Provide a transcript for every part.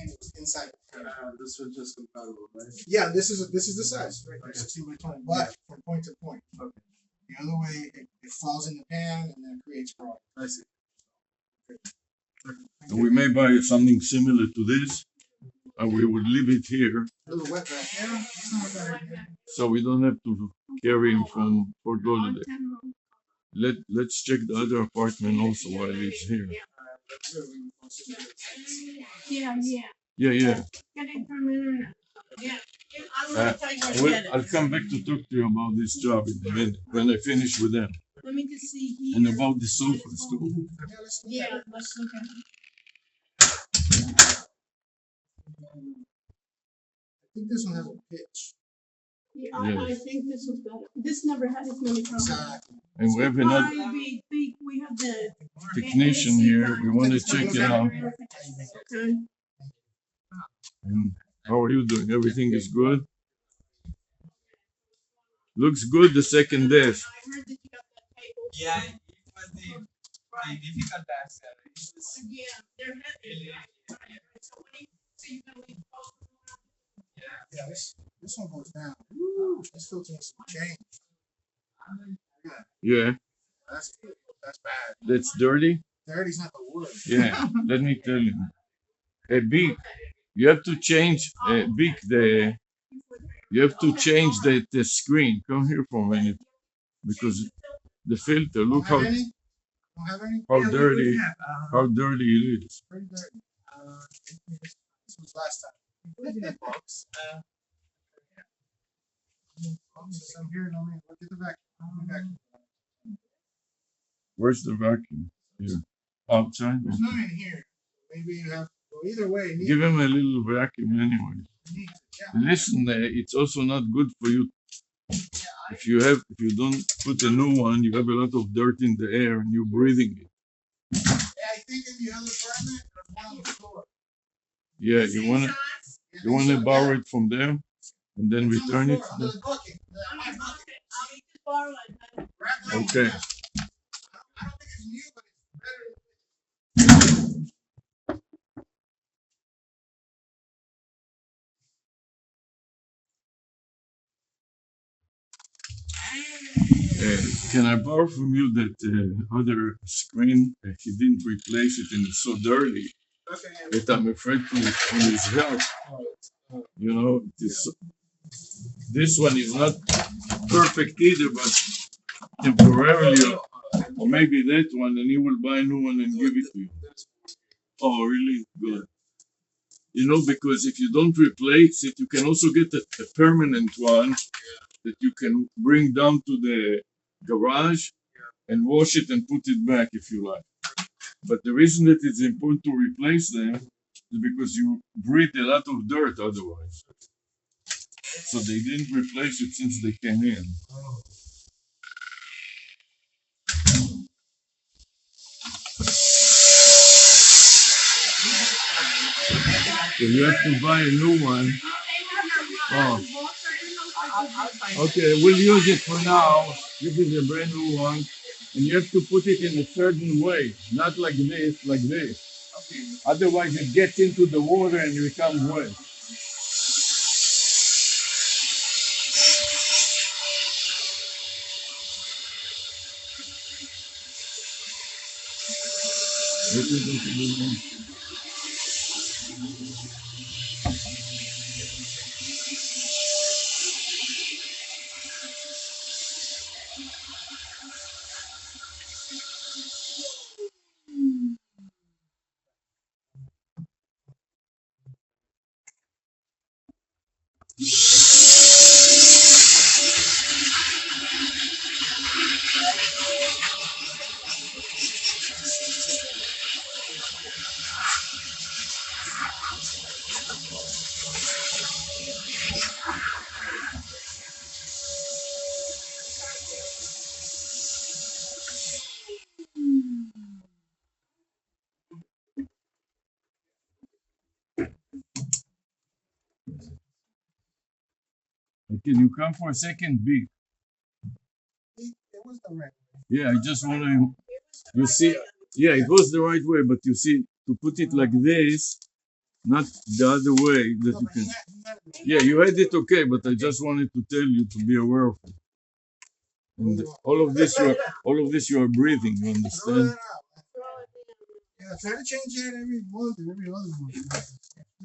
contained. It was inside. This was just compatible, right? Yeah, this is the size, right? Okay. 16 by 20, but from point to point. Okay. The other way, it falls in the pan and then it creates problems. I see. So we may buy something similar to this, and we would leave it here, A little wet back there. It's not bad. so we don't have to carry him from Fort Lauderdale. Let's check the other apartment also while he's here. Yeah. I'll come back to talk to you about this job in a minute when I finish with them. Let me just see here. And about the sofas too. Yeah, let's look at it. I think this one has a pitch. Yeah, I think this was better. This never had as many problems. Exactly. And we have another We have the technician here. We want to check it out. Okay. And how are you doing? Everything is good? Looks good, the second desk. I heard that you got that table. Yeah, it was the difficult task. Yeah, they're heavy. So you gotta leave both. Yeah, this one goes down. Woo, this filter needs some change. Yeah, That's good. That's bad. that's dirty. Dirty's not the word. Yeah, let me tell you. A beak, you have to change you have to change the screen. Come here for a minute. Because the filter, look Don't have any? Don't have any? how Yeah, we dirty have, how dirty it is. Pretty dirty. This was last time. Put it in a box. Boxes, I'm here. Let me look at the vacuum. Where's the vacuum? Here. Outside? There's none in here. Maybe you have. Well, either way, Give him a little vacuum anyway. yeah. Listen, it's also not good for you. If you don't put a new one, you have a lot of dirt in the air and you're breathing it. Yeah, I think in the other apartment, there's one on the floor. Yeah, you wanna borrow it from there and then It's on the return it. floor, under the bucket. My bucket. I'll just borrow it. Grab that one. Okay. I don't think it's new, but it's better. Can I borrow from you that other screen? He didn't replace it and it's so dirty Okay. that I'm afraid to his health. You know, this one is not perfect either, but temporarily, or maybe that one, and he will buy a new one and give it to you. Oh, really? Good. You know, because if you don't replace it, you can also get a permanent one that you can bring down to the garage and wash it and put it back if you like. But the reason that it's important to replace them is because you breathe a lot of dirt otherwise. So they didn't replace it since they came in. So you have to buy a new one. Oh. Okay, we'll use it for now. This is a brand new one. And you have to put it in a certain way, not like this, like this. Otherwise it gets into the water and it becomes wet. Can you come for a second, Big? It was the right way. Yeah, I just want to, you see, yeah, it was the right way, but you see, to put it like this, not the other way that No, you but can. he had it. Yeah, you had it okay, but I just wanted to tell you to be aware of it. And all of this, you are breathing. You Throw understand? that out. Yeah, try to change it every month or every other month.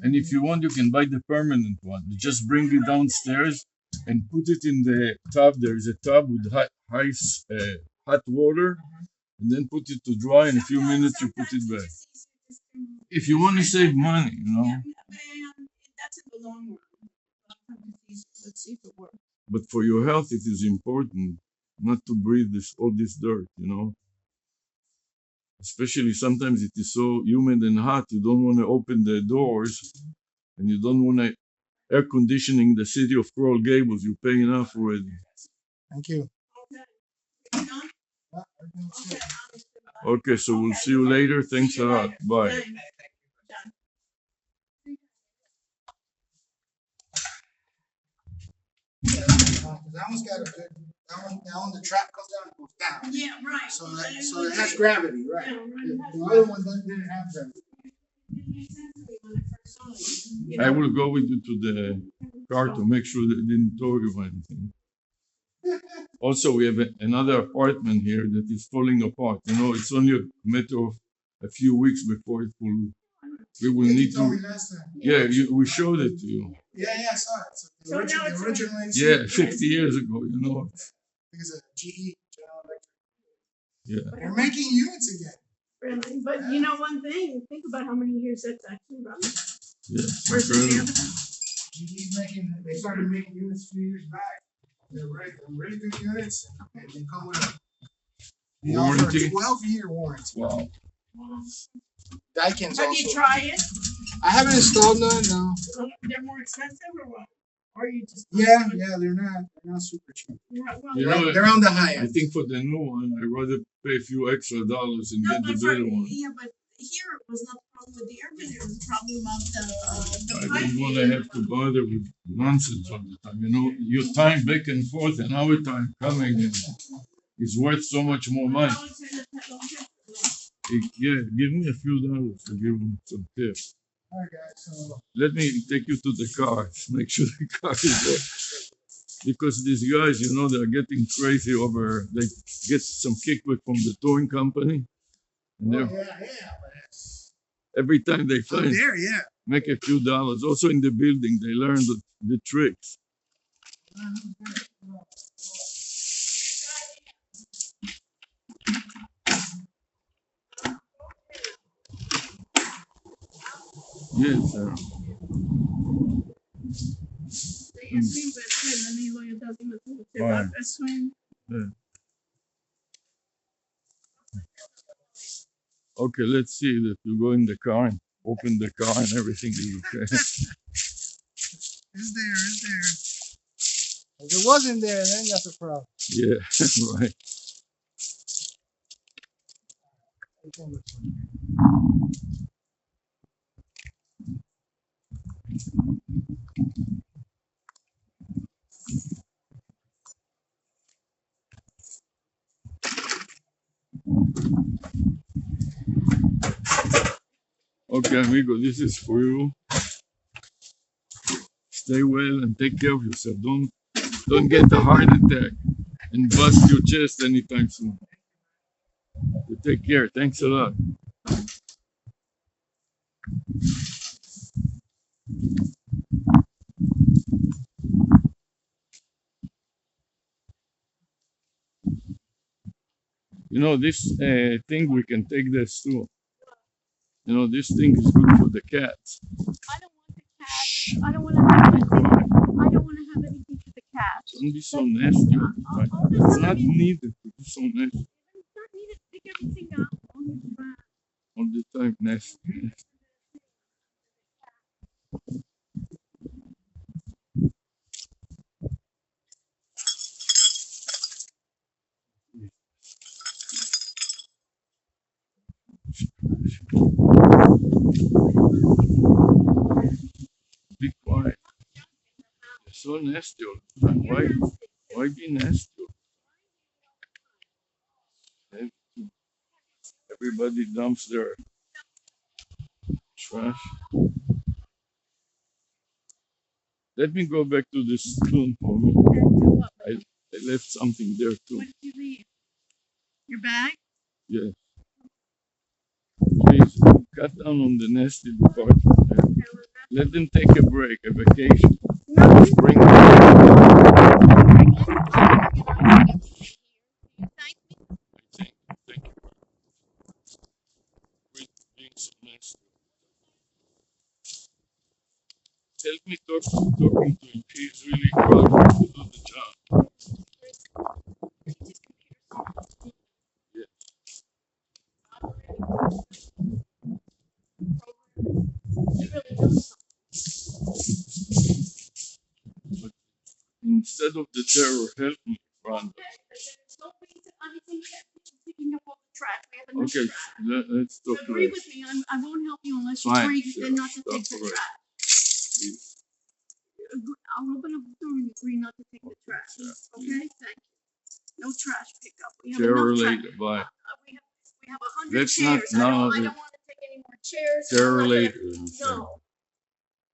And if you want, you can buy the permanent one. You just bring it downstairs and put it in the tub. There is a tub with hot water, and then put it to dry. In a few minutes, you put it back. If you want to save money, you know. That's in the long run. Let's see if it works. But for your health, it is important not to breathe all this dirt, you know. Especially sometimes it is so humid and hot, you don't want to open the doors, and you don't want to air conditioning the city of Coral Gables. You pay enough already. Thank you. Okay, so we'll see you later. Thanks a lot. Bye. That one's got a good. That one, the trap comes down and goes down. Yeah, right. So it has gravity, right? Yeah, right. The other one didn't have gravity. I will go with you to the car to make sure they didn't tow you or anything. Also, we have another apartment here that is falling apart. You know, it's only a matter of a few weeks before it will. We will need You told me to. last time. Yeah, we showed it to you. Yeah, I saw it. So now it's the original AC, Yeah, 50 years ago. You know. because of GE, General Electric. Yeah. They're making units again. Really? But you know one thing, think about how many years that's actually running. Yes. Versus the other. They started making units a few years back. They're really good units, and they come with they offer Warranty? a 12-year warranty. Wow. Daikin's Have also. you tried it? I haven't installed none, no. They're more expensive or what? Or you just Yeah, they're not super cheap. Yeah, well, You know, They're on the high I end. think for the new one, I'd rather pay a few extra dollars and no, get the but for, better one. yeah, but here it was not the problem with the air conditioner, it was the problem about the I pipe. don't want to have to bother with nonsense all the time. You know, your time back and forth and our time coming in is worth so much more money. Yeah, give me a few dollars to give them some tips. All right, guys. So Let me take you to the car. Make sure the car is there. Because these guys, you know, they're getting crazy over, they get some kickback from the towing company. And every time they find, yeah. make a few dollars. Also in the building, they learn the tricks. Yes, sir. Right. Yeah. Okay, let's see that you go in the car and open the car and everything is okay. It's there. If it wasn't there, then that's a problem. Yeah, right. Okay, amigo, this is for you. Stay well and take care of yourself. Don't get a heart attack and bust your chest anytime soon. You take care. Thanks a lot. You know, this thing, we can take this too. You know, this thing is good for the cats. I don't want the cat. I don't want to have anything. I don't want to have anything for the cat. Don't be so nasty. Right? It's not needed to be so nasty. It's not needed to pick everything up on his back. All the time, nasty. Be quiet. You're so nasty all the time. Why be nasty? Everybody dumps their trash. Let me go back to the spoon for me. I left something there too. What did you leave? Your bag? Yes. Please cut down on the nasty department there. Let them take a break, a vacation. No, Bring you thank Thank you for being so nice. Help me talking to him. He's really proud to do the job. Yeah. But instead of the terror, help me, Rhonda. picking up all the trash. We have enough Okay, trash. let's So talk agree later. with me. I won't help you unless you Fine, agree sure. then not to Stop take the already. trash. Please. I'll open up the door and agree not to take the trash. Yeah, Okay, thank you. No trash pickup. We have Terror enough trash. later. Bye. We have 100 Let's chairs. not I now. don't want to take any more chairs. Terror I'm not later. gonna- No.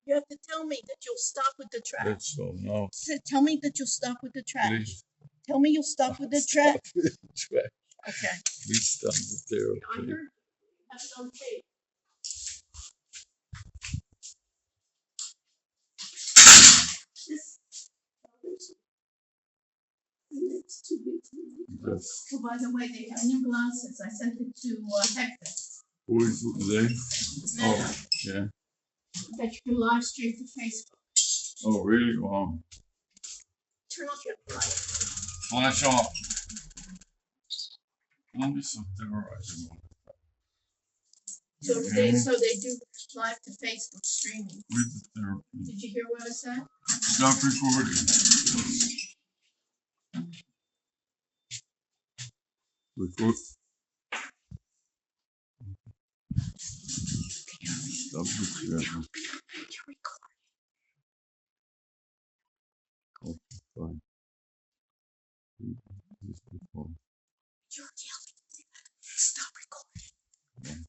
You have to tell me that you'll stop with the trash. Let's go now. Tell me that you'll stop with the trash. Please. Tell me you'll stop with the trash. Stop with the trash. Okay. Please stop the terror. I please. heard you. Have it on tape. This. It's too big for me. Yes. Oh, by the way, they have new glasses. I sent it to Hector. Who is they? Oh, yeah. That you can live stream to Facebook. Oh, really? Wow. Turn off your light. Flash off. Don't be so terrorizing. So they do live to Facebook streaming. With the therapy. Did you hear what I said? Stop recording. Record. Stop the terror. Okay, fine. This is fine. You're yelling. Stop recording.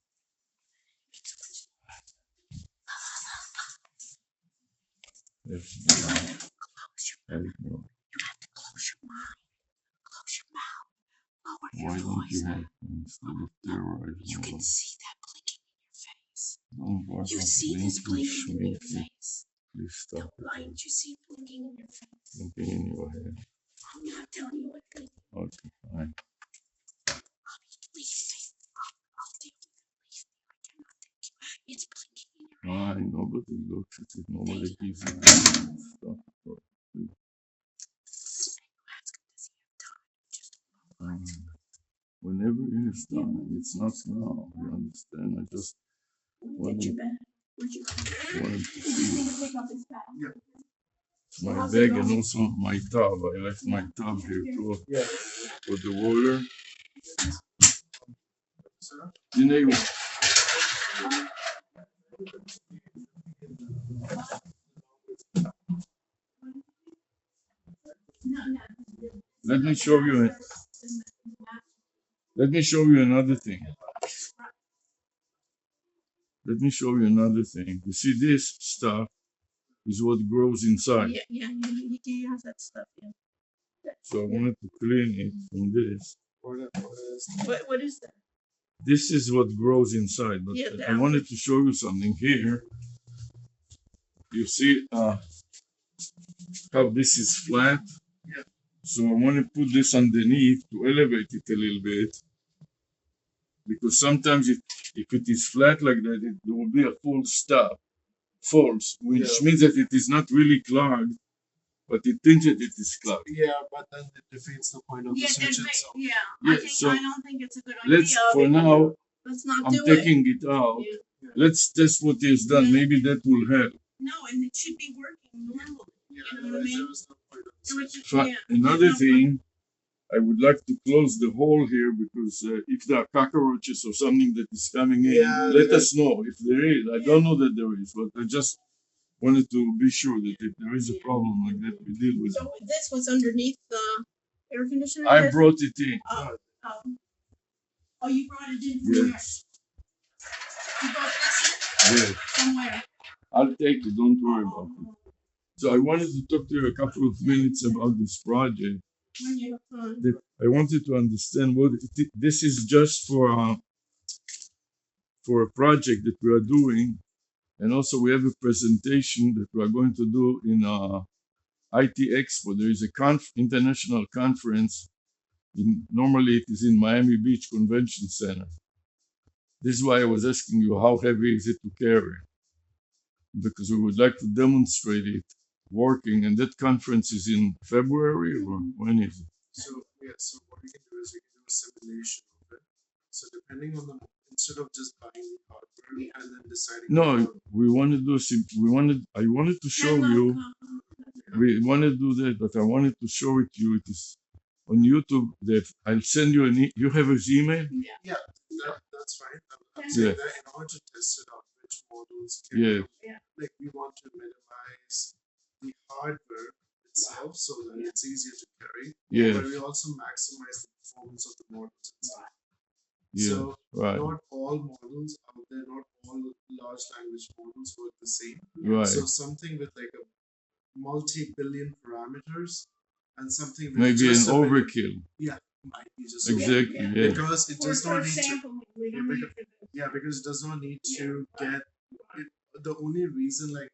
Yes. Close your I know. You have to close your mind. Close your mouth. Lower Why your don't voice. you have instead of terrorizing? You can see that blinking in your face. Don't bother You see this blinking in your schminky. face. Please stop it. Right? You see blinking in your face. Blinking in your head. I'm not telling you what to do. Okay, fine. Leave me. I'll deal with it. Leave me. I cannot take you. It's blinking in your I nobody looks at it. Nobody gives it. Stop it. Please. Whenever it is done, it's not now. You understand? I just wanted, wanted to see my bag and also my tub. I left my tub here too for the water. You know, let me show you. Let me show you another thing. Let me show you another thing. You see, this stuff is what grows inside. Yeah, he has that stuff. Yeah. So I wanted to clean it from this. What is that? This is what grows inside. But Yeah, I wanted to show you something here. You see how this is flat? Yeah. So I want to put this underneath to elevate it a little bit. Because sometimes if it is flat like that, there will be a full stop. False, which means that it is not really clogged, but it thinks that it is clogged. Yeah, but then it defeats the point of the switch itself. Yeah, Yeah, so I don't think it's a good idea. let's, for now, Let's not I'm do taking it out. Yeah. Let's test what is done. Maybe that will help. No, and it should be working normally. Yeah, You know what I mean? that was the point of the switch. Another thing, I would like to close the hole here because if there are cockroaches or something that is coming in, let us know if there is. I don't know that there is, but I just wanted to be sure that if there is a problem like that, we deal with it. So this was underneath the air conditioner? I brought it in. Oh, you brought it in from where? Yes. You brought this in? Yes. From where? I'll take it. Don't worry about it. So I wanted to talk to you a couple of minutes about this project. When you have fun. That I wanted to understand what this is just for a project that we are doing, and also we have a presentation that we are going to do in IT Expo. There is a international conference. Normally it is in Miami Beach Convention Center. This is why I was asking you how heavy is it to carry, because we would like to demonstrate it working. And that conference is in February, or when is it? So what we can do is we can do a simulation of it. So depending on the instead of just buying the hardware and then deciding. No, we want to do. I wanted to show you. We want to do that, but I wanted to show it to you. It is on YouTube. That I'll send you you have his email? Yeah, that's fine. I'm Yeah. saying that in order to test it out, which models can Yeah. like we want to minimize the hardware itself so that it's easier to carry. Yeah. But we also maximize the performance of the models itself. Yeah. So Right. not all models out there, not all large language models work the same. Right. So something with like a multi-billion parameters and something with Maybe an just a bit- overkill. might be just Exactly. overkill. Yeah. Because it does For not need to. example, we don't need for this. Yeah, because it does not need to get it. The only reason like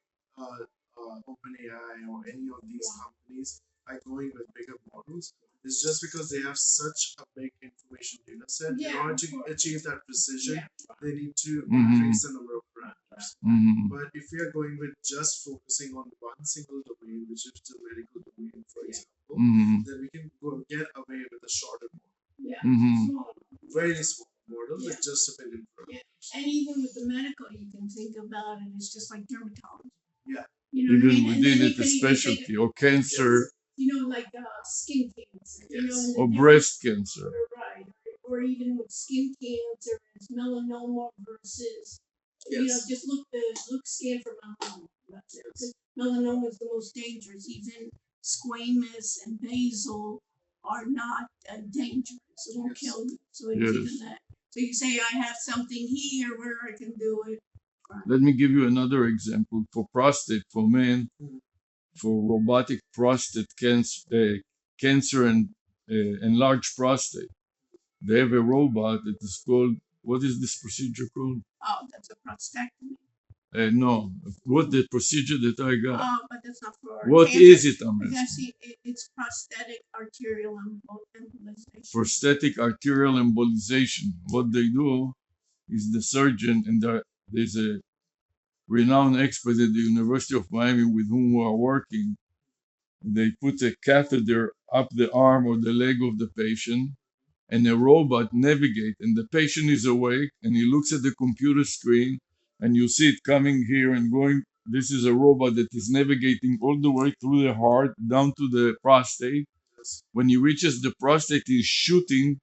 OpenAI or any of these companies are going with bigger models is just because they have such a big information data set. In Yeah, order of to course. achieve that precision, they need to Mhm. increase the number of parameters. Mhm. But if we are going with just focusing on one single domain, which is the medical domain, for example, Mhm. then we can get away with a shorter model, Yeah. Mhm. Small. very small model with Yeah. just a billion parameters. And even with the medical, you can think about it, it's just like dermatology. Yeah. You know what I Even mean? And within then it, you a can even specialty think, or cancer you know, like skin cancer, you know, Yes. and the or difference- breast cancer. Right. Or even with skin cancer, it's melanoma versus, you know, Yes. just look scan for melanoma. That's it. But melanoma is the most dangerous. Even squamous and basal are not dangerous. It won't Yes. kill you. So it's Yes. even that. So you say I have something here where I can do it. Let me give you another example for prostate for men, Mhm. for robotic prostate cancer and enlarged prostate. They have a robot that is called. What is this procedure called? Oh, that's a prostatectomy. No, what the procedure that I got? Oh, but that's not for What cancer. is it, I'm Because asking? it's prosthetic arterial embolization. Prosthetic arterial embolization. What they do is the surgeon, and there's a renowned expert at the University of Miami with whom we are working. They put a catheter up the arm or the leg of the patient, and a robot navigate, and the patient is awake, and he looks at the computer screen, and you see it coming here and going. This is a robot that is navigating all the way through the heart down to the prostate. Yes. When he reaches the prostate, he's shooting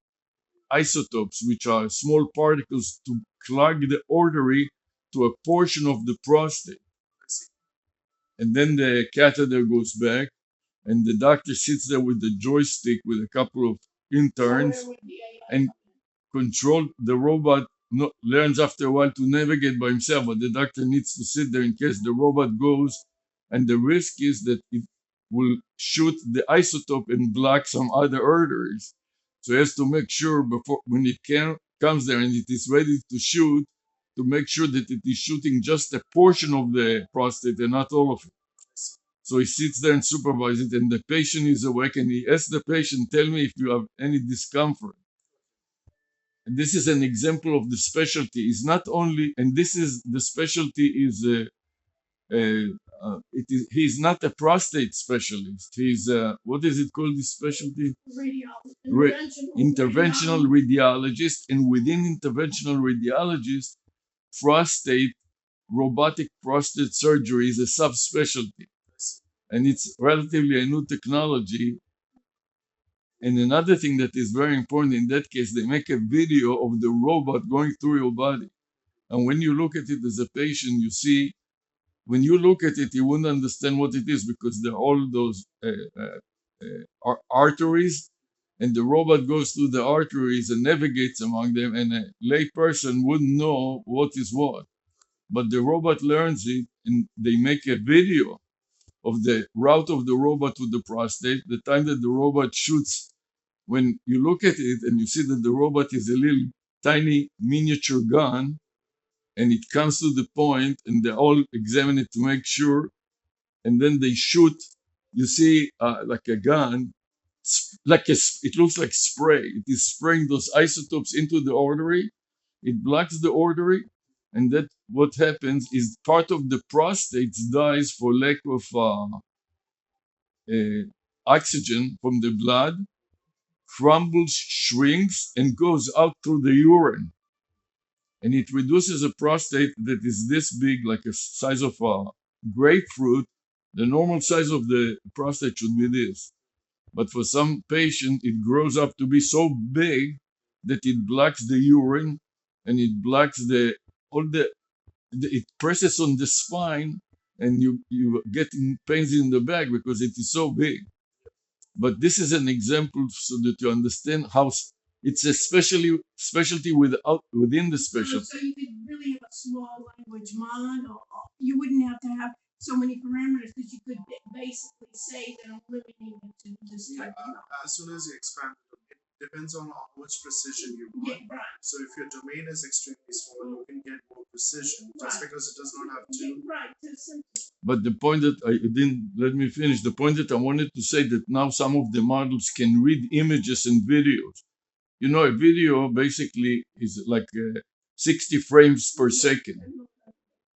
isotopes, which are small particles, to clog the artery to a portion of the prostate. I see. And then the catheter goes back, and the doctor sits there with the joystick with a couple of interns Where would the AI and come control. The robot learns after a while to navigate by himself, but the doctor needs to sit there in case the robot goes. And the risk is that it will shoot the isotope and block some other arteries. So he has to make sure before when it comes there and it is ready to shoot, to make sure that it is shooting just a portion of the prostate and not all of it. So he sits there and supervises it, and the patient is awake, and he asks the patient, "Tell me if you have any discomfort." And this is an example of the specialty. Is not only, and this is the specialty is he's not a prostate specialist. He's what is it called? This specialty? Radiologist. Interventional radiologist, and within interventional radiologist, prostate robotic prostate surgery is a subspecialty, and it's relatively a new technology. And another thing that is very important in that case, they make a video of the robot going through your body. And when you look at it as a patient, you see, when you look at it, you wouldn't understand what it is because there are all those arteries, and the robot goes through the arteries and navigates among them, and a lay person wouldn't know what is what. But the robot learns it, and they make a video of the route of the robot to the prostate, the time that the robot shoots. When you look at it and you see that the robot is a little tiny miniature gun, and it comes to the point, and they all examine it to make sure, and then they shoot. You see, like a gun, it looks like spray. It is spraying those isotopes into the artery. It blocks the artery, and that what happens is part of the prostate dies for lack of oxygen from the blood, crumbles, shrinks, and goes out through the urine. And it reduces a prostate that is this big, like a size of a grapefruit. The normal size of the prostate should be this. But for some patient, it grows up to be so big that it blocks the urine and it blocks it presses on the spine, and you getting pains in the back because it is so big. But this is an example so that you understand how it's a specialty within the specialty. So you could really have a small language model. You wouldn't have to have so many parameters because you could basically say that I'm limiting it to this type of knowledge. As soon as you expand, it depends on how much precision you Yeah, want. right. So if your domain is extremely small, you can get more precision just Right. because it does not have Yeah, to. right. Too simple. But the point that I didn't let me finish, the point that I wanted to say that now some of the models can read images and videos. You know, a video basically is like 60 frames per second.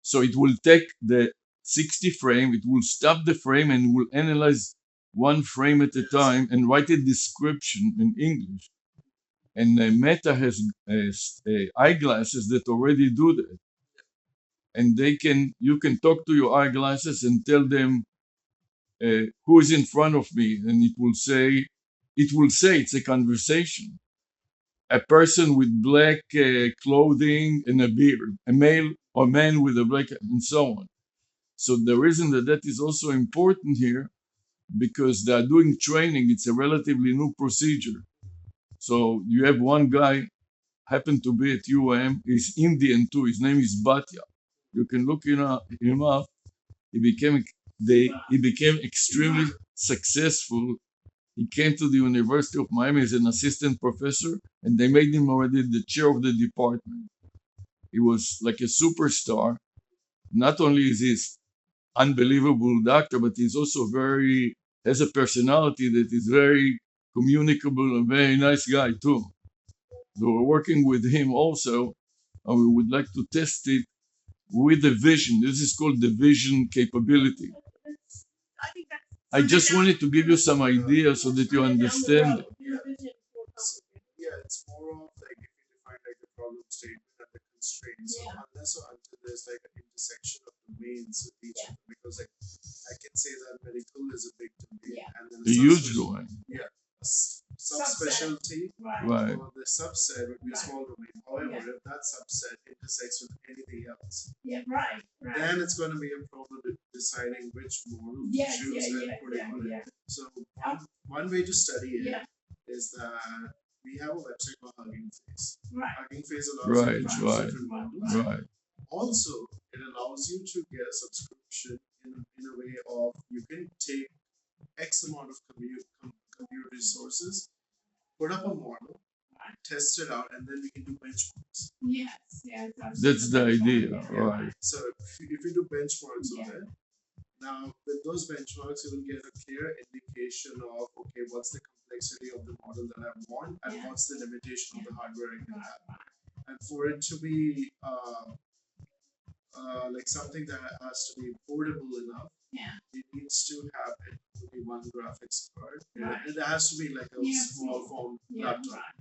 So it will take the 60 frame, it will stop the frame and will analyze one frame at a time and write a description in English. And Meta has eyeglasses that already do that. And you can talk to your eyeglasses and tell them who is in front of me, and it will say it's a conversation. A person with black clothing and a beard, a male or man with a black, and so on. So the reason that is also important here, because they are doing training, it's a relatively new procedure. So you have one guy, happened to be at he's Indian too, his name is Bhatia. You can look him up. He became extremely successful. He came to the University of Miami as an assistant professor, and they made him already the chair of the department. He was like a superstar. Not only is he unbelievable doctor, but he's also has a personality that is very communicable and very nice guy too. So we're working with him also, and we would like to test it with the vision. This is called the vision capability. I think that's I just wanted to give you some ideas so that you understand. Yeah, it's more of like if you define like the problem statement and the constraints. So Yeah. unless or until there's like an intersection of domains with each other, because like I can say that medical is a big domain, Yeah. and then The huge domain. subspecialty Right. or the subset would be a Right. small domain. However, Yeah. if that subset intersects with anything else, Yeah, right, right. then it's going to be a problem deciding which model to Yes, choose and yeah, put it on yeah, it. So one way to study it yeah, is that we have a website called Hugging Face. right. Hugging Face allows you Right, to choose right. different models. Right. Also, it allows you to get a subscription in a way of you can take X amount of compute resources, put up a model, test it out, and then we can do benchmarks. Yes, yes. That's the idea. Yeah. Right. So if you do benchmarks Yeah. on it, now with those benchmarks, you will get a clear indication of okay, what's the complexity of the model that I want, and Yeah. what's the limitation of the hardware I can have. Right, And for it to be like something that has to be portable enough, Yeah. it needs to have only one graphics card. Right. It has to be like a Yeah, small form Yeah, laptop. right.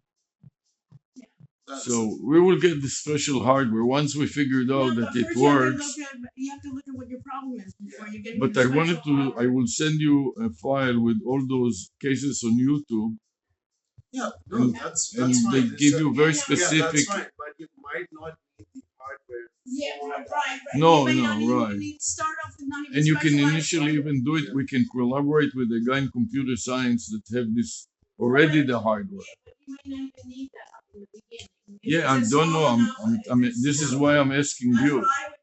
That's So we will get the special hardware once we figured out No, that but it first works. You have to look at what your problem is before you get. But into I wanted special to, I power. will send you a file with all those cases on YouTube, yeah, no, and- that's and fine. they It's give just- you very Yeah, specific. Yeah, that's fine, but you might not need the hardware. Yeah, for right, that. right. No, You may no, not even right. need to start off with not even And you can specialized initially hardware. even do it. We can collaborate with a guy in computer science that have this already the hardware. Yeah, but you may not even need that in the beginning. If Yeah, I it's don't know. small enough, if it's This is still- why I'm asking That's you. what I would-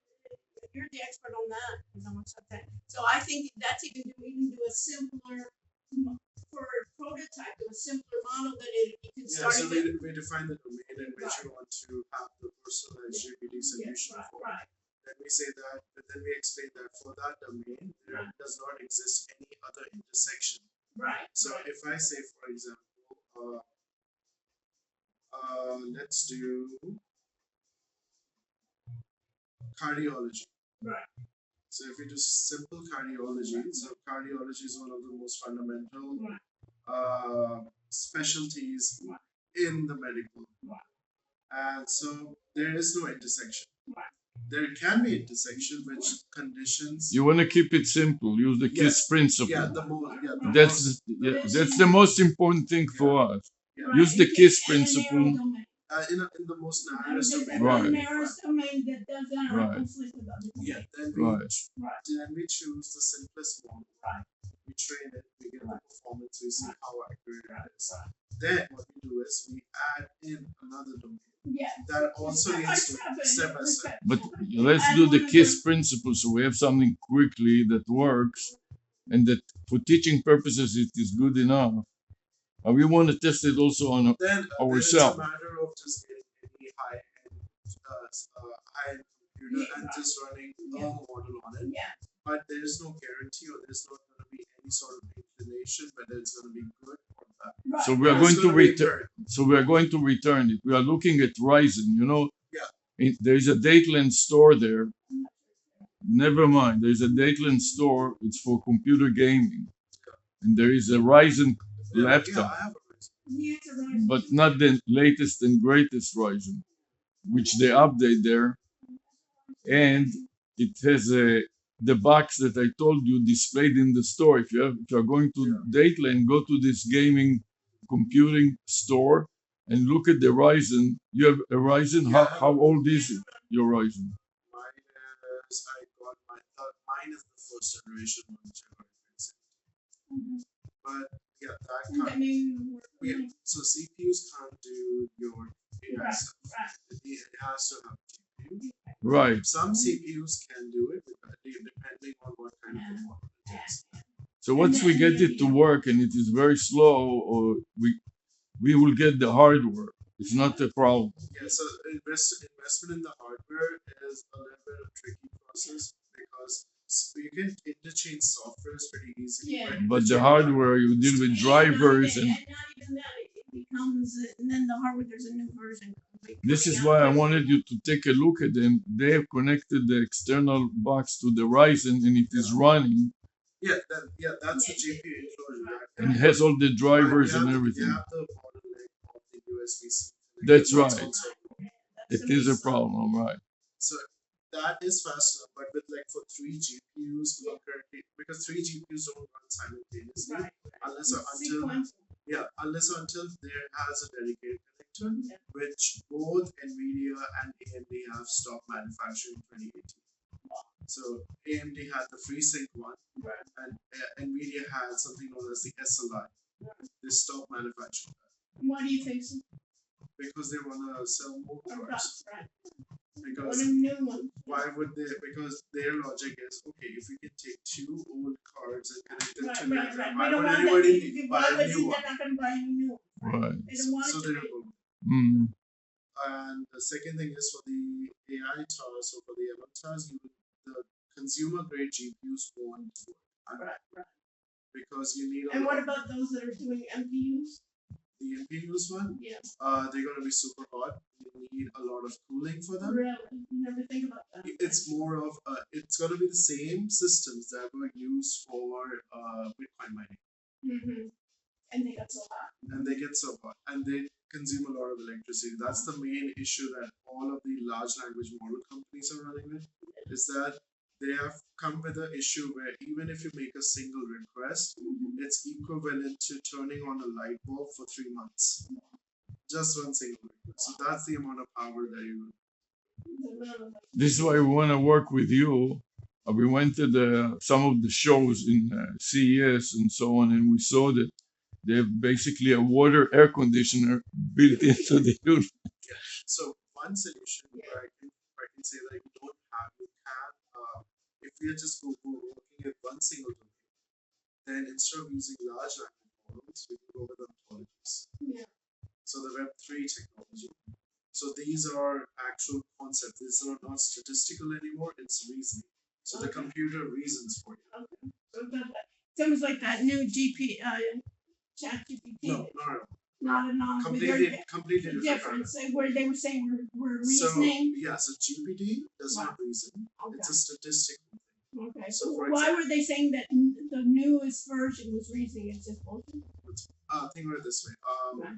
you're the expert on that. You know, something. So I think that's even do a simpler for a prototype, do a simpler model that you can Yeah, start. so again. we define the domain in which you want to have the personalized GPT solution Right, for. right. Then we say that, but then we explain that for that domain, there does not exist any other intersection. Right. So right. if I say, for example, let's do cardiology. Right. So if we do simple cardiology, so cardiology is one of the most fundamental specialties in the medical. And so there is no intersection. There can be intersection which conditions. You want to keep it simple. Use the KISS principle. Yeah, the most. Yeah, That's the most important thing for us. Yeah. Use the KISS principle. In the most narrowest domain. Right. The narrowest domain that does not Right. conflict with other domains. Yeah, then we choose the simplest one. We train it, we get the performance, we see how accurate it is. Then what we do is we add in another domain. Yeah. That also leads to step by step. But let's do the KISS principle so we have something quickly that works and that for teaching purposes it is good enough. And we want to test it also on Then ourselves. it's a matter of just getting any high-end computer and just running a model on it. Yeah. But there is no guarantee or there's not going to be any sort of inclination whether it's going to be good or bad. Right. So we are going It's to gonna be return. good. So we are going to return it. We are looking at Ryzen. You know, Yeah. there is a Dateland store there. Never mind. There is a Dateland store. It's for computer gaming, and there is a Ryzen laptop. Yeah, I have a reason. Yes, right. But not the latest and greatest Ryzen, which they update there. And it has the box that I told you displayed in the store. If you're going to Dateland, go to this gaming computing store and look at the Ryzen. You have a Ryzen? How old is it, your Ryzen? Mine is the first generation one, which I got in 2017. But yeah, that And that can't. means So CPUs can't do your AI Right, stuff. right. It has to have GPU. Right. Some CPUs can do it depending on what kind of performance it is. So once we get it to work and it is very slow, or we will get the hardware. It's not a problem. Yeah, so investment in the hardware is a little bit of a tricky process because you can interchange softwares pretty easily. Yeah. But the hardware, you deal with drivers and not even that. It becomes, and then the hardware, there's a new version. this is why I wanted you to take a look at them. They have connected the external box to the Ryzen and it is running That's the GPU enclosure. and it has all the drivers and You everything. have the bottleneck of the USB-C. That's connector. right. Also- It is a problem, right? So that is faster, but with like for three GPUs concurrently, because three GPUs don't run simultaneously unless or until there has a dedicated connector, which both Nvidia and AMD have stopped manufacturing in 2018. So AMD had the FreeSync one, and Nvidia had something known as the SLI. They stopped manufacturing that Why do you think so? because they want to sell more cars. Right. Because What a new one. why would they? Because their logic is okay. If we can take two old cards and connect them together, Right. why They don't would want anybody that. buy a new They're one? not going to buy a new one. Right. They don't want So it they to be. don't. Mm. And the second thing is for the AI tasks or for the ML tasks, the consumer grade GPUs won't work Right. because you need a And what lot. about those that are doing MPUs? The NPUs one, Yeah. they're going to be super hot. You need a lot of cooling for them. Really? You never think about that. It's more of it's going to be the same systems that were used for Bitcoin mining, Mm-hmm. And they got so hot. and they get so hot and they consume a lot of electricity. That's the main issue that all of the large language model companies are running with, is that they have come with an issue where even if you make a single request, it's equivalent to turning on a light bulb for 3 months. Just one single request. So that's the amount of power that you. This is why we want to work with you. We went to some of the shows in CES and so on, and we saw that they have basically a water air conditioner built into the unit. So one solution where I can say that you can if we are just working at one single domain, then instead of using large language models, we can go with ontologies. Yeah. So the Web3 technology. So these are actual concepts. These are not statistical anymore. It's reasoning. So the Okay. computer reasons for you. Okay. So it's almost like that new ChatGPT. No. Not a non. Completely Different. So where they were saying we're So reasoning. so GPT does not Right. reason. It's a Okay. statistic. Okay. So So for why were they saying that the newest version was reasoning? It's just bullshit. Think of it this way. Right.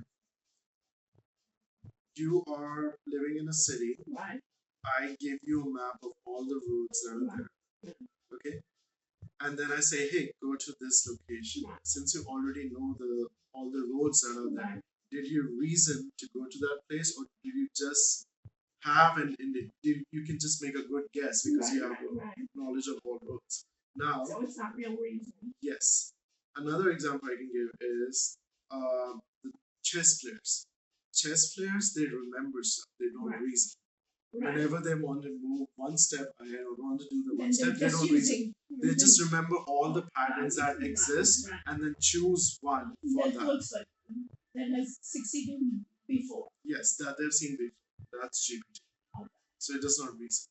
You are living in a city. Right. I give you a map of all the roads that are Right. there. Okay. And then I say, hey, go to this location. Right. Since you already know all the roads that are there, Right. did you reason to go to that place, or did you just have you can just make a good guess because you have Right. knowledge of all roads? Now, So it's not real reasoning. yes. Another example I can give is the chess players. Chess players, they remember stuff. They don't Right. reason. Right. Whenever they want to move one step ahead or want to do the Then one step, they just don't reason. using. They just remember all the patterns that Right. exist Right. and then choose one for That that. looks like that has succeeded before. Yes, that they've seen before. That's GPT. Okay. So it does not reason.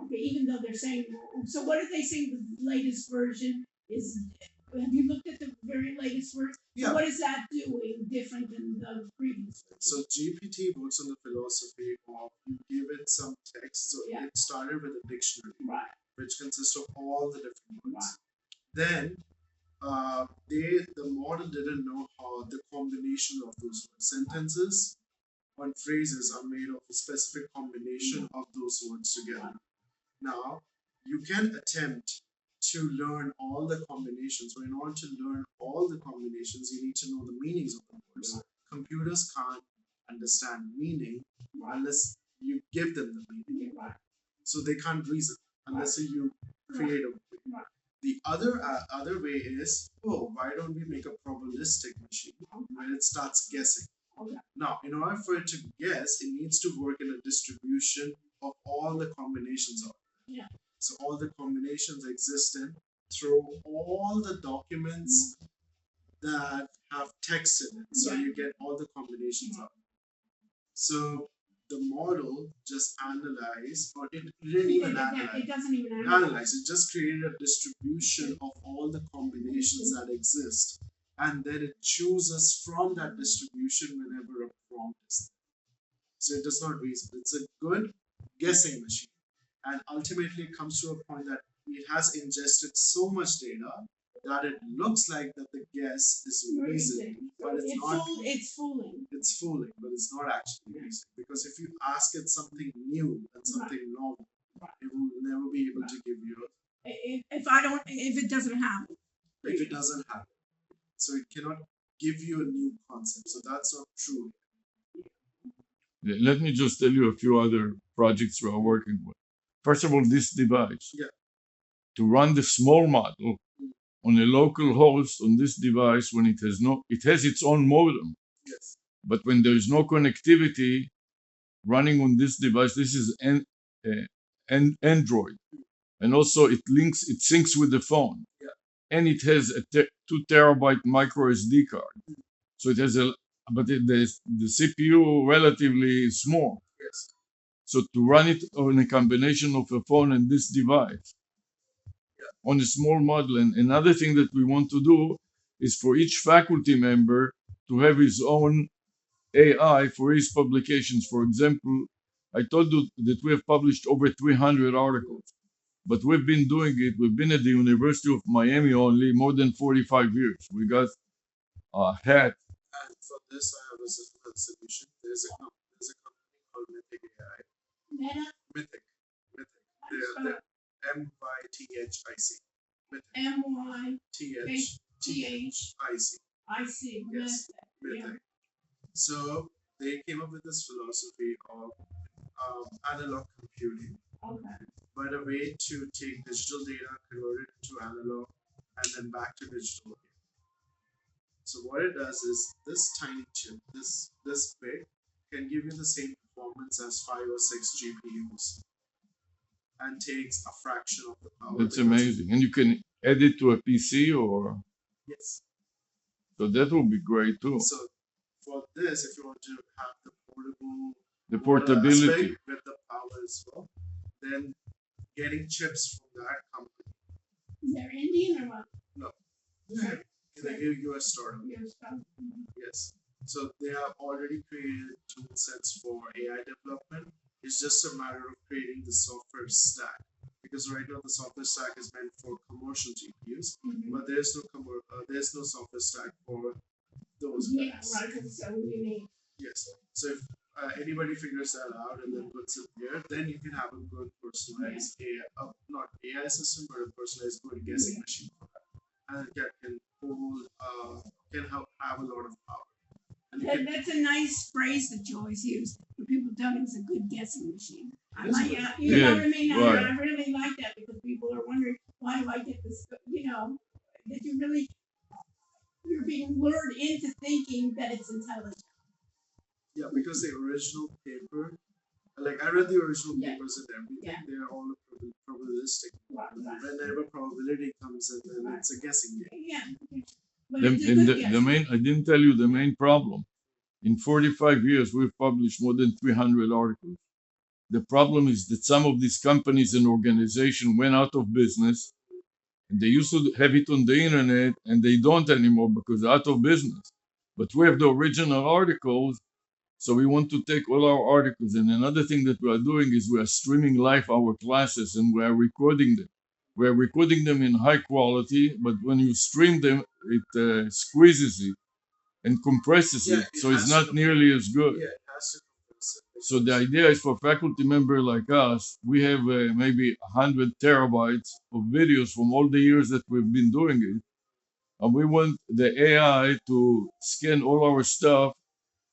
Okay, even though they're saying, so what are they saying the latest version is? Have you looked at the very latest version? Yeah. What is that doing different than the previous version? So GPT works on the philosophy of you give it some text. So Yeah. it started with a dictionary, Right. which consists of all the different words. Right. Then the model didn't know how the combination of those words. Sentences and phrases are made of a specific combination of those words together. Now you can attempt to learn all the combinations, but in order to learn all the combinations, you need to know the meanings of the words. Computers can't understand meaning unless you give them the meaning. Right. So they can't reason unless you create a way. Right. The other way is, why don't we make a probabilistic machine where it starts guessing? Okay. Now, in order for it to guess, it needs to work in a distribution of all the combinations of it. Yeah. So all the combinations exist in through all the documents that have text in it. So Yeah. you get all the combinations out. So the model just analyzed, or it didn't even analyze. It doesn't even Analyze. It just created a distribution of all the combinations that exist, and then it chooses from that distribution whenever a prompt is there. So it does not reason. It's a good guessing machine, and ultimately it comes to a point that it has ingested so much data that it looks like that the guess is reasoning, but it's not. It's fooling. It's fooling, but it's not actually reasoning, because if you ask it something new and something novel, it will never be able to give you If it doesn't happen. if it doesn't have it. So it cannot give you a new concept. So that's not true. Let me just tell you a few other projects we are working with. First of all, this device. Yeah. To run the small model on a local host on this device when it has its own modem. Yes. But when there is no connectivity running on this device, this is Android, and also it syncs with the phone. Yeah. And it has a 2 terabyte micro SD card. So it has the CPU relatively small. Yes. So to run it on a combination of a phone and this device on a small model. And another thing that we want to do is for each faculty member to have his own AI for his publications. For example, I told you that we have published over 300 articles, but we've been doing it. We've been at the University of Miami only more than 45 years. We got a hat. And for this, I have a solution. There's a company called Mythic AI. Mythic. They're MYTHIC. MYTHIC. Yes. Mythic. So they came up with this philosophy of analog computing, but a way to take digital data, convert it into analog, and then back to digital again. So what it does is this tiny chip, this big, can give you the same performance as 5 or 6 GPUs. and takes a fraction of the power. That's because- amazing. And you can add it to a PC or Yes. so that will be great too. So for this, if you want to have the portable The portability portability. with the power as well, then getting chips from that company. They're Indian or what? The US startup. Your stuff. Yes. So they have already created tool sets for AI development. It's just a matter of creating the software stack. Because right now the software stack is meant for commercial GPUs, but there's no software stack for those Yeah, guys. right, because so unique. Yes. So if anybody figures that out and then puts it there, then you can have a good personalized AI, not AI system, but a personalized good guessing machine for that, and that can hold, can have a lot of power. And you can, That's a nice phrase that you always use when people tell me it's a good guessing machine. I It is like, good. you know Yeah, what I mean? right. I really like that because people are wondering, why do I get this, you know, that you're being lured into thinking that it's intelligent. yeah, because the original paper, like I read the original Yeah. papers and everything, Yeah. they're all probabilistic. Right, right. Whenever probability comes in, then it's a guessing game. Yeah. But The, it's a and good the guess. main, I didn't tell you the main problem. In 45 years, we've published more than 300 articles. The problem is that some of these companies and organizations went out of business, and they used to have it on the internet, and they don't anymore because they're out of business. But we have the original articles, so we want to take all our articles. And another thing that we are doing is we are streaming live our classes, and we are recording them. We are recording them in high quality, but when you stream them, it squeezes it and compresses Yeah, it, it so it's has not to- nearly as good. Yeah, it has to compress it. So the idea is for faculty member like us, we have maybe 100 terabytes of videos from all the years that we've been doing it, and we want the AI to scan all our stuff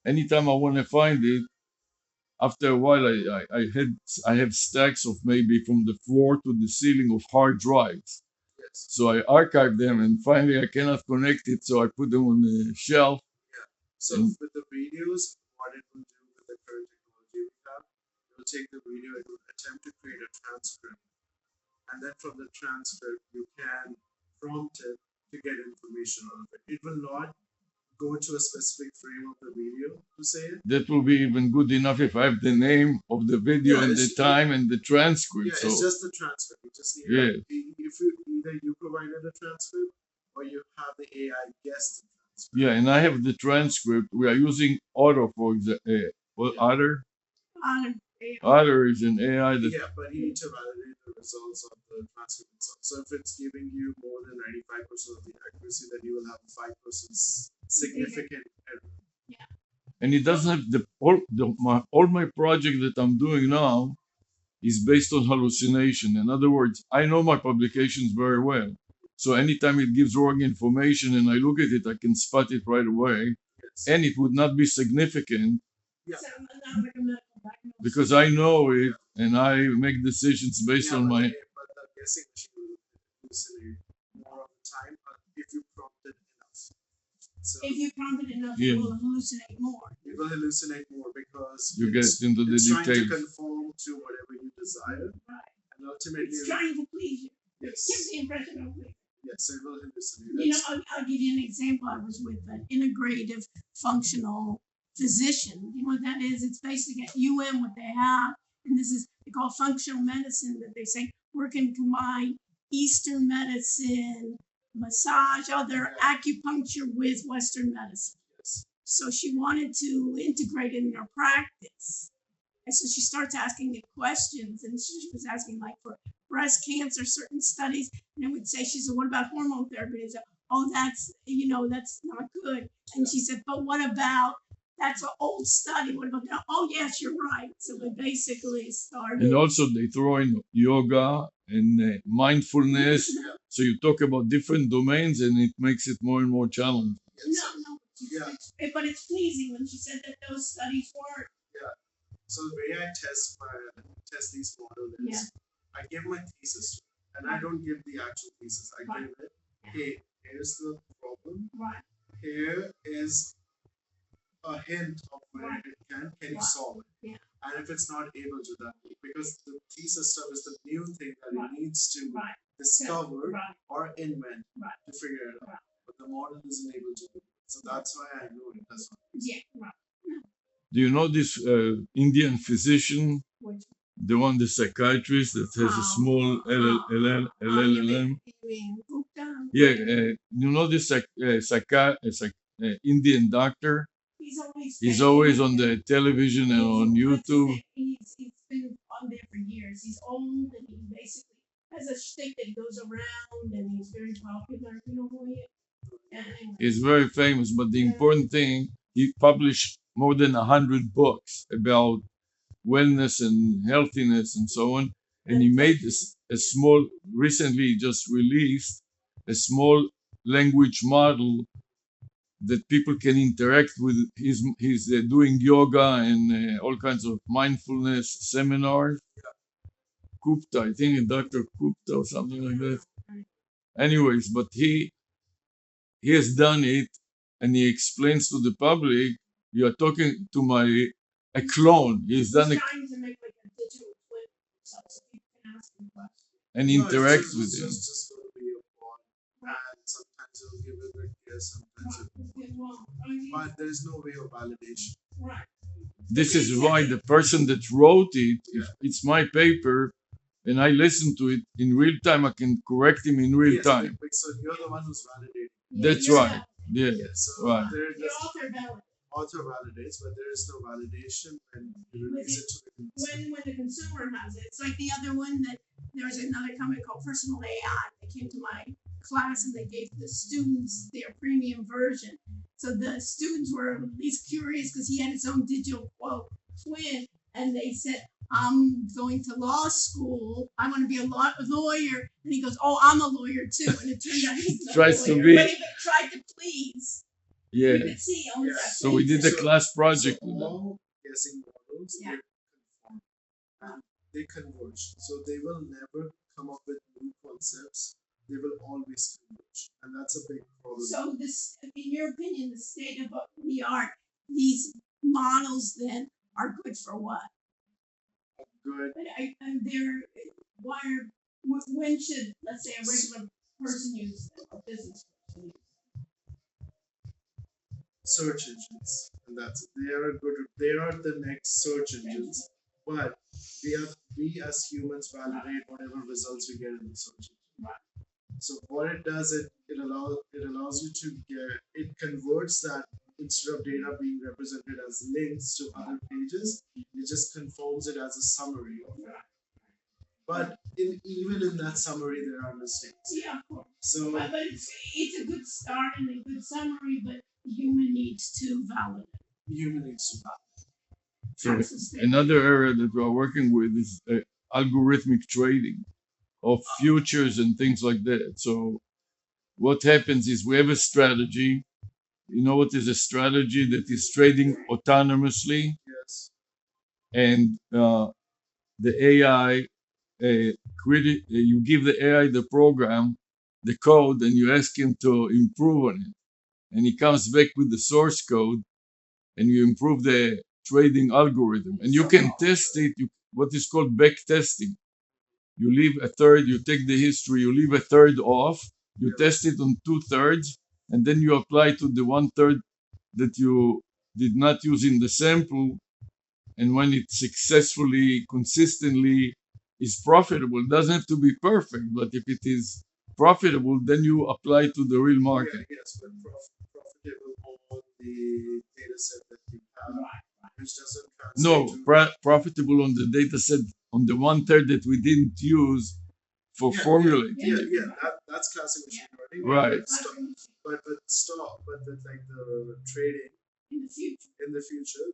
anytime I want to find it. After a while, I have stacks of maybe from the floor to the ceiling of hard drives. Yes. So I archive them, and finally I cannot connect it, so I put them on the shelf. So And- with the videos, what it will do with the current technology we have, it will take the video, it will attempt to create a transcript, and then from the transcript you can prompt it to get information out of it. It will not go to a specific frame of the video to say it. That will be even good enough if I have the name of the video Yeah, and the it's- time and the transcript. Yeah, so it's just the transcript. You just need Yeah. if you either you provided a transcript or you have the AI guess the transcript. yeah, and I have the transcript. We are using Otter for example. Otter? Honor. Otter is an AI that Yeah, but you need to validate the results of the transcript itself. So if it's giving you more than 95% of the accuracy, then you will have a 5% significant error. and it doesn't have all my project that I'm doing now is based on hallucination. In other words, I know my publications very well. So anytime it gives wrong information and I look at it, I can spot it right away. Yes. And it would not be significant Yeah. So, not like a medical diagnosis. because I know it and I make decisions based Yeah, on my. but the guessing machine will hallucinate more of the time if you prompt it enough. So If you prompt it enough, Yeah. it will hallucinate more. it will hallucinate more because You get it's, into the it's trying to details. conform to whatever you desire, Right. and ultimately, It's trying to please you. yes, Gives the impression of please. yes, it will hallucinate. You know, I'll give you an example. I was with an integrative functional physician. You know what that is? It's basically at what they have, and this is they call functional medicine. That they say we can combine Eastern medicine, massage, other acupuncture with Western medicine. Yes. So she wanted to integrate it in her practice. And so she starts asking me questions, and she was asking like for breast cancer, certain studies, and I would say, she said, what about hormone therapy? And I said, oh, that's not good. And she said, but what about, that's an old study. What about that? Oh, yes, you're right. So we basically started. And also they throw in yoga and mindfulness. So you talk about different domains and it makes it more and more challenging. No. Yeah. But it's pleasing when she said that those studies weren't. So the way I test these models is Yeah. I give my thesis to it, and I don't give the actual thesis. I Right. give it, hey, here's the problem. Right. Here is a hint of where Right. it can you Right. solve it? Yeah. And if it's not able to, that because the thesis stuff is the new thing that it needs to Right. discover Right. or invent Right. to figure it out. But the model isn't able to do it. So that's why I know it does not. Yeah, right. Do you know this Indian physician, Which, the one, the psychiatrist that has a small LLM? you mean Gupta? Yeah, you know this Indian doctor? He's always He's always on the television and on YouTube. He's been on there for years. He's old and he basically has a shtick that goes around and he's very popular. You know who he is? Anyway. He's very famous, but the important thing, he published more than 100 books about wellness and healthiness and so on. And he made a small, recently just released a small language model that people can interact with. He's doing yoga and all kinds of mindfulness seminars. Gupta, I think Dr. Gupta or something like that. Anyways, but he has done it, and he explains to the public, you are talking to a clone. He's done it Trying to make like a digital twin of himself so people can ask him questions. and No, interact it's with just, him. just going to be a bond. And sometimes it'll give it a yes, sometimes it won't. But there's no way of validation. Right. This is why the person that wrote it, if it's my paper and I listen to it in real time, I can correct him in real Yes, time. so you're the one who's validating. That's You're right. Yeah, Yes, so right. there The is author valid. author validates, but there is no validation when you release it to the consumer. When the consumer has it. It's like the other one that there was another company called Personal AI. They came to my class and they gave the students their premium version. So the students were at least curious because he had his own digital quote twin, and they said, I'm going to law school. I want to be a lawyer. And he goes, oh, I'm a lawyer too. And it turned out he's not Tries a to lawyer. be. But he tried to please. Yeah. You could see on Yeah. that So we did a page. class project So with them. all guessing models, Yeah. they conform and they converge. So they will never come up with new concepts. They will always converge, and that's a big problem. So this, in your opinion, the state of the art, these models then are good for what? Good. But and they're why are when should, let's say, a regular person use them, a business person use Search engines, and that's it. They are good. They are the next search engines, but we as humans validate whatever results we get in the search engine. So what it does, it allows you to get, it converts that, instead of data being represented as links to other pages, it just conforms it as a summary of it. But even in that summary, there are mistakes. Yeah, of course. So But it's a good start and a good summary, but the human needs to validate. human needs to So That's the state. another area that we are working with is algorithmic trading of futures and things like that. So what happens is we have a strategy. You know what is a strategy that is trading autonomously, yes. and the AI you give the AI the program, the code, and you ask him to improve on it, and he comes back with the source code, and you improve the trading algorithm, and you can test it. What is called back testing. You leave a third, you take the history, you leave a third off, you test it on 2/3, and then you apply to the 1/3 that you did not use in the sample. And when it successfully, consistently is profitable, it doesn't have to be perfect, but if it is profitable, then you apply to the real market. Yeah, yes, but profitable on the data set that you have, which doesn't translate No, to profitable on the data set on the 1/3 that we didn't use for formulating. that's classic machine learning. Right. But with like the trading In the future. in the future,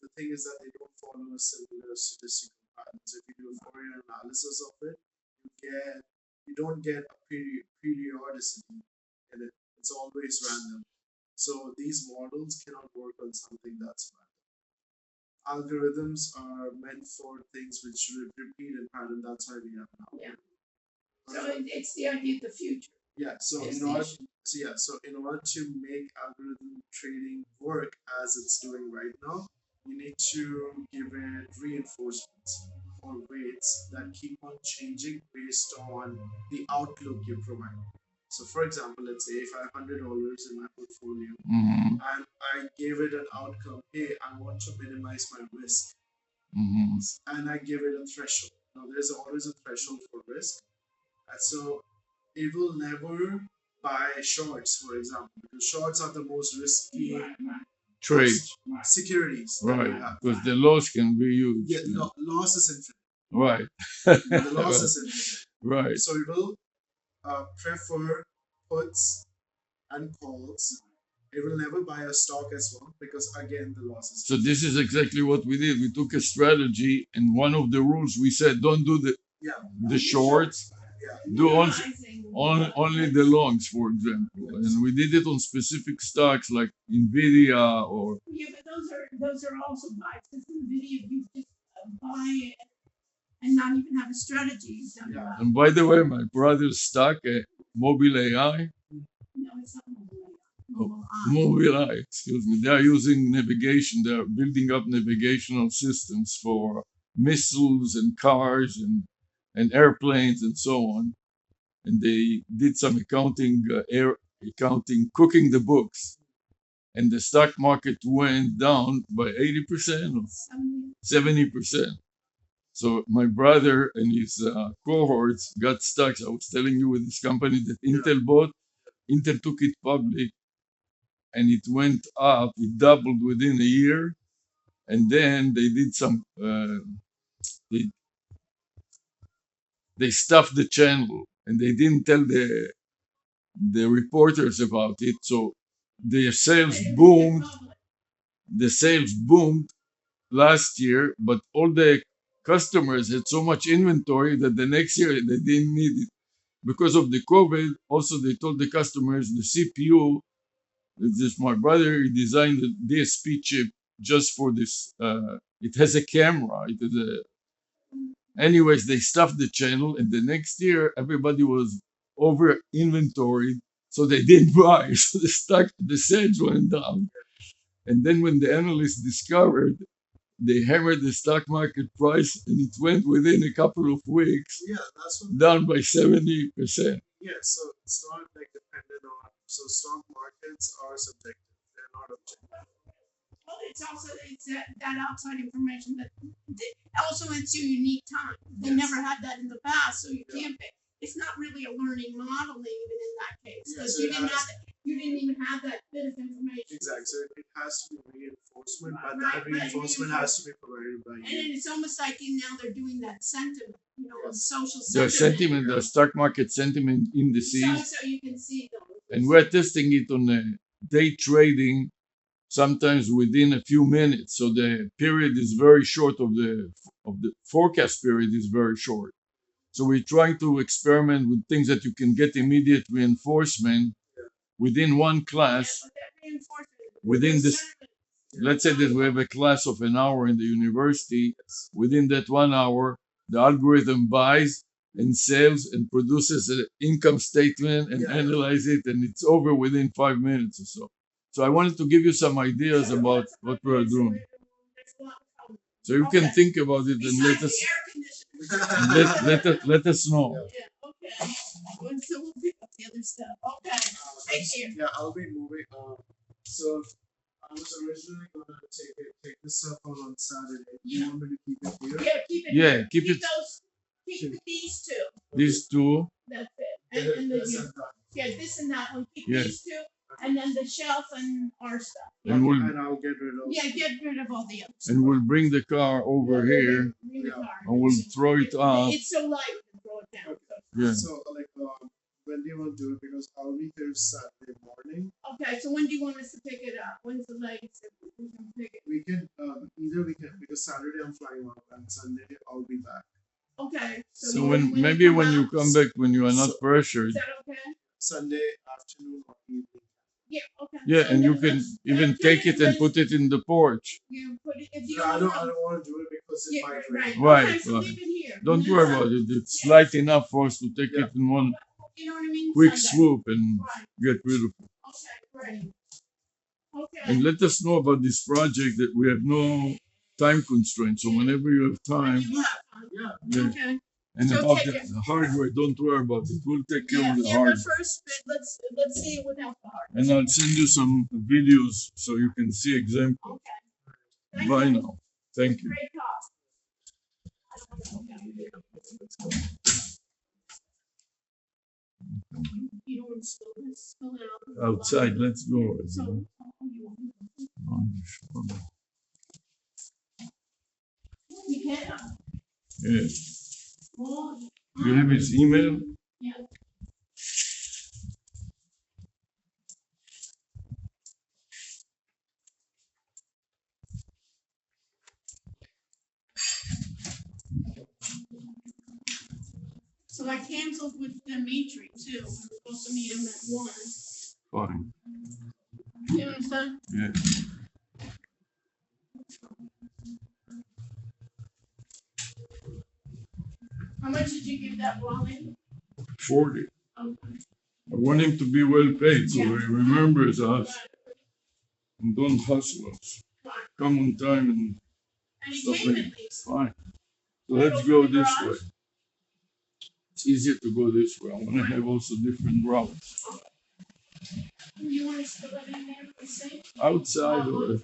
the thing is that they don't follow a similar statistical pattern. So if you do a Fourier analysis of it, you don't get a periodicity in it. It's always random. So these models cannot work on something that's random. Algorithms are meant for things which repeat in pattern. That's why we have now. Yeah. So it's the idea of the future. Yeah. So in order to make algorithm trading work as it's doing right now, you need to give it reinforcements or weights that keep on changing based on the outlook you provide. So, for example, let's say if I have $100 in my portfolio Mm-hmm. and I gave it an outcome, hey, I want to minimize my risk, Mm-hmm. and I give it a threshold. Now, there's always a threshold for risk, and so it will never buy shorts, for example, because shorts are the most risky Trade. securities that we Right. have. Because the loss can be huge. Yeah, loss is infinite. Right. The loss is infinite. Right. So we will prefer puts and calls. It will never buy a stock as well because again the loss is. So this is exactly what we did. We took a strategy, and one of the rules we said, don't do Yeah, the shorts, yeah, do only the longs, for example. And we did it on specific stocks like Nvidia or Yeah, but those are also buys. Because in video, you just buy it and not even have a strategy. You've done Yeah. that. and by the way, my brother's stock, Mobile AI, No, it's not mobile. Mobile AI, excuse me, they are using navigation. They are building up navigational systems for missiles and cars and airplanes and so on. And they did some accounting, cooking the books. And the stock market went down by 80% or 70%. So my brother and his cohorts got stocks. I was telling you with this company that Intel bought. Intel took it public and it went up. It doubled within a year. And then they did some, they stuffed the channel and they didn't tell the reporters about it. So their sales boomed. The sales boomed last year, but all the customers had so much inventory that the next year they didn't need it. Because of the COVID, also they told the customers the CPU, this my brother he designed the DSP chip just for this. It has a camera. It has a, anyways, they stuffed the channel, and the next year everybody was over inventoried, so they didn't buy. So the sales went down. And then when the analysts discovered, they hammered the stock market price, and it went within a couple of weeks yeah, that's what. down by 70%. Yeah, so it's not like dependent on. So stock markets are subjective; they're not objective. Well, it's also that outside information that also it's your unique time. They Yes. never had that in the past, so you Yeah. can't. It's not really a learning model even in that case Yeah, because so you it didn't has- have you didn't even have that bit of information. Exactly. So it has to be reinforcement, but Right, that but reinforcement has to be provided by And you. then it's almost like now they're doing that sentiment, Yes. social Their sentiment. sentiment, their stock market sentiment indices, So you can see those. and we're testing it on day trading, sometimes within a few minutes. So the period is very short of the forecast period is very short. So we're trying to experiment with things that you can get immediate reinforcement within one class. But that reinforcement, Within the this, sentiment, let's say that we have a class of an hour in the university. Within that 1 hour, the algorithm buys and sells and produces an income statement and Yeah. analyze it, and it's over within 5 minutes or so. So I wanted to give you some ideas about what we're doing. So you can Okay. think about it and let Besides us the air conditioner. let us know. Yeah, okay. So we'll pick up the other stuff. Okay. Take care. Yeah, I'll be moving. So I was originally gonna take this stuff out on Saturday. You Yeah. want me to keep it here? Yeah, keep it. Yeah, here. keep it. those. Keep these two. These two, That's it. And the That's you. done. Yeah, this and that one. Keep Yes. these two, and then the shelf and our stuff. and we'll And I'll get rid of. Yeah, get rid of all the others. and we'll bring the car over here Bring the Yeah. car. and we'll throw it up. It's so light to throw it down. Yeah. So like when do you want to do it? Because I'll be here Saturday morning. Okay, so when do you want us to pick it up? When's the latest that we can pick it? We can either we can because Saturday I'm flying out and Sunday I'll be back. Okay. So when maybe when you come back when you are not Is pressured, that okay? Sunday afternoon or evening. Yeah, okay. yeah, So and you then can let's- even let's take do it and let's- put it in the porch. You put it, if you No, I don't don't want to do it because it Yeah, might right. rain. Right, Okay, so right. leave it here. Don't And worry then about it. It's Yeah. light enough for us to take Yeah. it in one You know what I mean? quick Sunday. swoop and Right. get rid of it. Okay, great. Okay. And let us know about this project that we have no time constraints. So whenever you have time, You have fun. yeah. Okay. And So about take the it. hardware, don't worry about it. We'll take care Yeah, of the yeah, hardware. but first, let's see without the heart. And I'll send you some videos so you can see examples. Okay. Bye you. now. Thank you. Great talk. You don't want to spill it out. Outside, let's go. So, you can. Yes. Well, You have his email? yeah. So I canceled with Dimitri too. We were supposed to meet him at 1. Fine. You understand? Yeah. How much did you give that Wally? 40. Okay. I want him to be well paid so he remembers us and don't hustle us. Come on time and And he stuff came like at that. least. Fine. So let's go this way. It's easier to go this way. I want to have also different routes. You want to spill it in there for safety? Outside or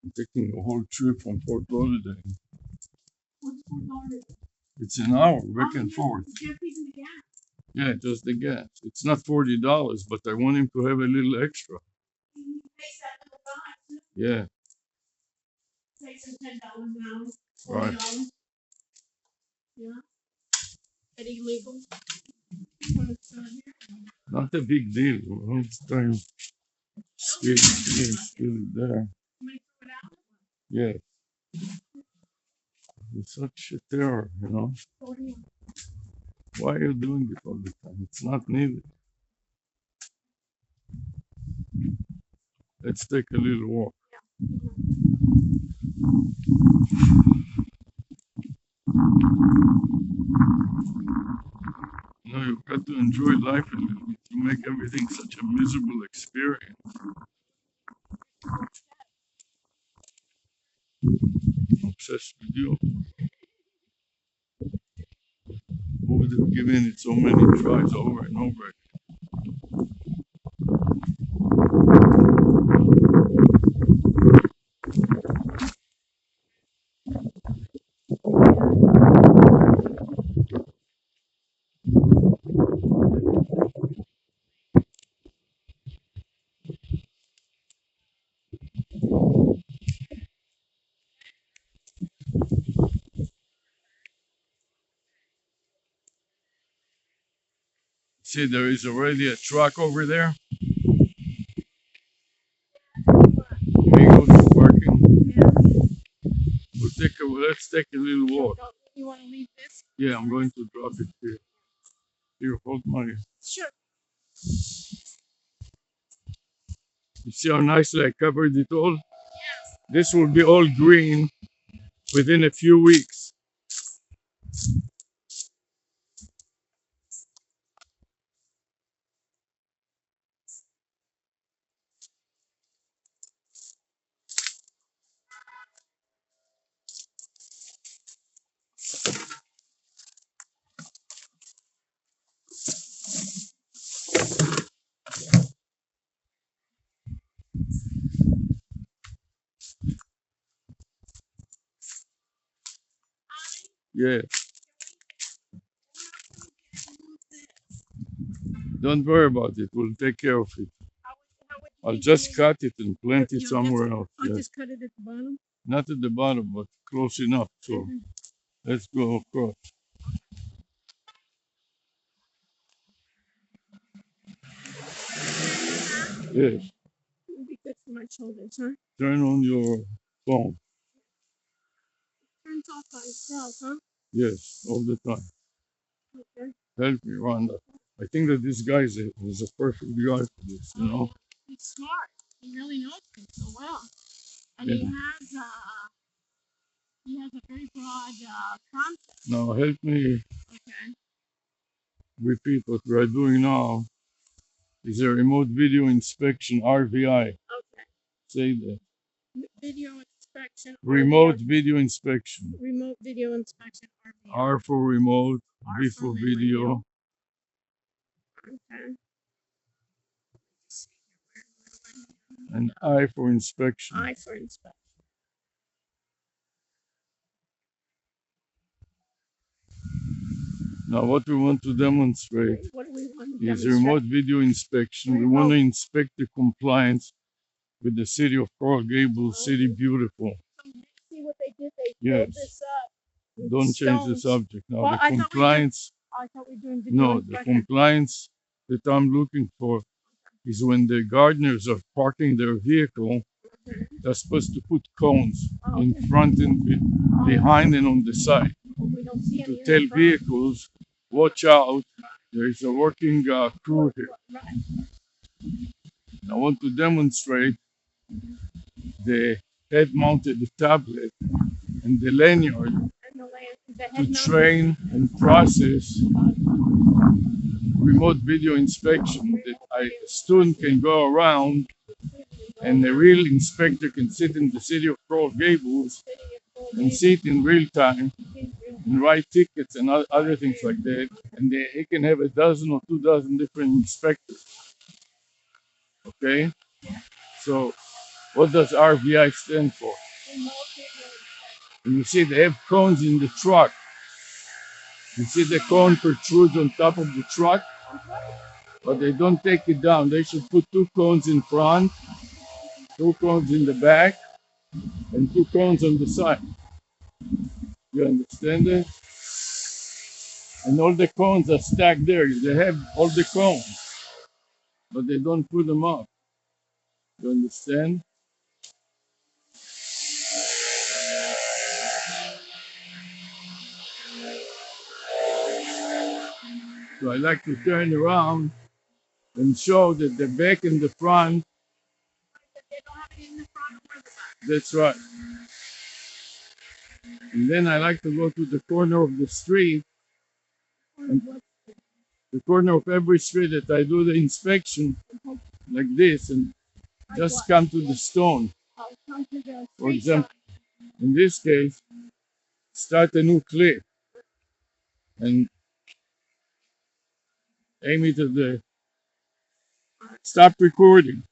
I'm taking a whole trip from Port Lauderdale. What's going on? It's an hour back and forth. Just even the gas. Yeah, just the gas. It's not $40, but I want him to have a little extra. He pays that little guy too. Yeah, Takes him $10 an hour. right. $40. Yeah. That illegal. Not a big deal. It's time. Still there. Yeah. It's such a terror, you know. Why are you doing it all the time? It's not needed. Let's take a little walk. No, you've got to enjoy life a little bit. You make everything such a miserable experience. Obsessed with you. Who would have given it so many tries over and over? See, there is already a truck over there. Amigos is parking. Let's take a little walk. You want to leave this? Yeah, I'm going to drop it here. Here, hold my. Sure. You see how nicely I covered it all? This will be all green within a few weeks. Yeah. Don't worry about it. We'll take care of it. I'll just cut it and plant it somewhere else. I'll Yeah. just cut it at the bottom. Not at the bottom, but close enough. So let's go across. Yes. It'll be good for my shoulders, huh? Turn on your phone. Turns off by itself, huh? Yes, all the time. Okay. Help me, Rhonda. I think that this guy is a perfect guy for this, you know? He's smart. He really knows things so well. And Yeah. he has He has a very broad concept. Now help me Okay. repeat what we are doing now. Is a remote video inspection RVI. Okay. Say that. Video inspection. Remote video inspection. Remote video inspection. RVI. R for remote, R V for for video, Okay. and I for inspection. I for inspection. Now what we want to demonstrate What do we want to is demonstrate? remote video inspection. We want to inspect the compliance with the city of Coral Gables, City Beautiful. See what they did? They Yes. filled this up. with Don't change the stones. subject. Now Well, the I thought we did- compliance, I thought we were doing video no, the inspection. compliance that I'm looking for is when the gardeners are parking their vehicle, they're supposed to put cones in front and behind and on the side We don't see any to in the tell front. vehicles, watch out, there is a working crew here. Right. I want to demonstrate the head-mounted tablet and the lanyard And the land, the to head train and process remote video inspection that a student can go around and a real inspector can sit in the city of Coral Gables and see it in real time and write tickets and other things like that. And he can have a dozen or 2 dozen different inspectors. Okay? So what does RVI stand for? And you see they have cones in the truck. You see the cone protrudes on top of the truck, but they don't take it down. They should put 2 cones in front, 2 cones in the back, and 2 cones on the side. You understand it? And all the cones are stacked there. They have all the cones, but they don't put them up. You understand? So I like to turn around and show that the back and the front. That's right. And then I like to go to the corner of the street, and the corner of every street that I do the inspection, like this, and just come to the stone. For example, in this case, start a new clip and aim it at the. Stop recording.